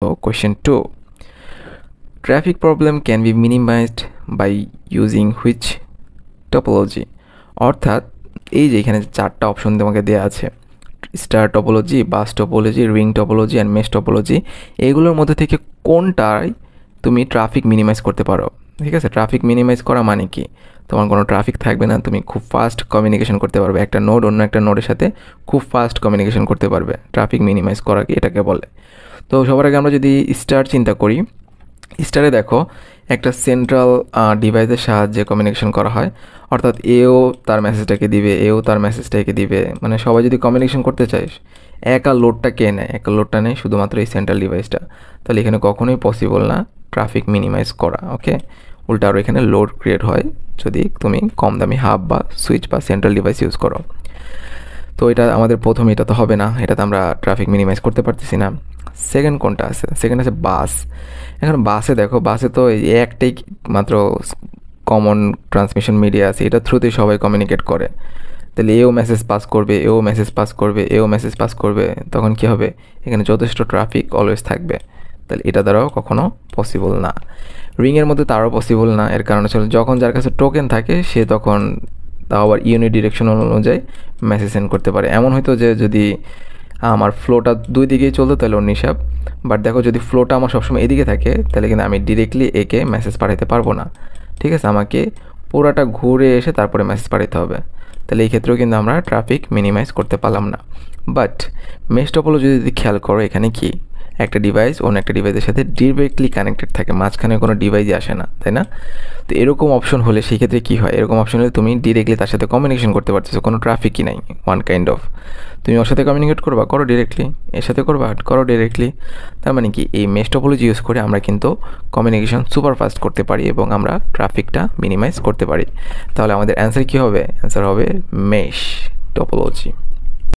So question 2. Traffic problem can be minimized by using which topology? অর্থাৎ এই যে এখানে চারটা অপশন তোমাকে দেওয়া আছে, star topology, bus topology, ring topology and mesh topology, এগুলোর মধ্যে থেকে কোনটায় তুমি ট্রাফিক মিনিমাইজ করতে পারো? ঠিক আছে, ট্রাফিক মিনিমাইজ করা মানে কি? তোমার কোনো ট্রাফিক থাকবে না, তুমি খুব ফাস্ট কমিউনিকেশন করতে পারবে, একটা নোড অন্য একটা নোডের সাথে খুব ফাস্ট কমিউনিকেশন করতে পারবে। ট্রাফিক মিনিমাইজ করা কি, এটাকে বলে। তো সবার আগে আমরা যদি স্টার চিন্তা করি, স্টারে দেখো একটা সেন্ট্রাল ডিভাইসের সাহায্যে কমিউনিকেশন করা হয়, অর্থাৎ এও তার মেসেজটাকে দিবে, এও তার মেসেজটাকে দিবে, মানে সবাই যদি কমিউনিকেশন করতে চায়, একা লোডটা কে নেয়? একা লোডটা নেয় শুধুমাত্র এই সেন্ট্রাল ডিভাইসটা। তাহলে এখানে কখনোই পসিবল না ট্রাফিক মিনিমাইজ করা। ওকে, উল্টা আরও এখানে লোড ক্রিয়েট হয় যদি তুমি কম দামি হাব বা সুইচ বা সেন্ট্রাল ডিভাইস ইউজ করো। তো এটা আমাদের প্রথম, এটা তো হবে না, এটাতে আমরা ট্রাফিক মিনিমাইজ করতে পারতেছি না। সেকেন্ড কোনটা আছে? সেকেন্ড আছে বাস। এখন বাসে দেখো, বাসে তো এই একটাই মাত্র কমন ট্রান্সমিশন মিডিয়া আছে, এটার থ্রুতেই সবাই কমিউনিকেট করে। তাহলে এও মেসেজ পাস করবে, এও মেসেজ পাস করবে, এও মেসেজ পাস করবে, তখন কি হবে? এখানে যথেষ্ট ট্রাফিক অলওয়েজ থাকবে। তাহলে এটা দ্বারাও কখনো পসিবল না। রিংয়ের মধ্যে তারও পসিবল না, এর কারণ হচ্ছে যখন যার কাছে টোকেন থাকে সে তখন তাও আবার ইউনিট ডিরেকশন অনুযায়ী মেসেজ সেন্ড করতে পারে। এমন হয়তো যে যদি আমার ফ্লোটা দুই দিকেই চলতো তাহলে অন্য হিসাব, বাট দেখো যদি ফ্লোটা আমার সবসময় এদিকে থাকে তাহলে কিন্তু আমি ডিরেক্টলি একে মেসেজ পাঠাতে পারবো না। ঠিক আছে, আমাকে পুরাটা ঘুরে এসে তারপরে মেসেজ পাঠাতে হবে। তাহলে এই ক্ষেত্রেও কিন্তু আমরা ট্রাফিক মিনিমাইজ করতে পারলাম না। বাট মেশ টপোলজি যদি খেয়াল করো, এখানে কি একটা ডিভাইস অন্য একটা ডিভাইসের সাথে ডিরেক্টলি কানেক্টেড থাকে, মাঝখানে কোনো ডিভাইসই আসে না, তাই না? তো এরকম অপশন হলে সেই ক্ষেত্রে কী হয়? এরকম অপশন হলে তুমি ডিরেক্টলি তার সাথে কমিউনিকেশন করতে পারতেছো, কোনো ট্রাফিকই নাই। ওয়ান কাইন্ড অফ তুমি ওর সাথে কমিউনিকেট করবা, করো ডিরেক্টলি, এর সাথে করবা, করো ডিরেক্টলি। তার মানে কি, এই মেশ টপোলজি ইউজ করে আমরা কিন্তু কমিউনিকেশন সুপার ফাস্ট করতে পারি এবং আমরা ট্রাফিকটা মিনিমাইজ করতে পারি। তাহলে আমাদের অ্যান্সার কী হবে? অ্যান্সার হবে মেশ টপোলজি।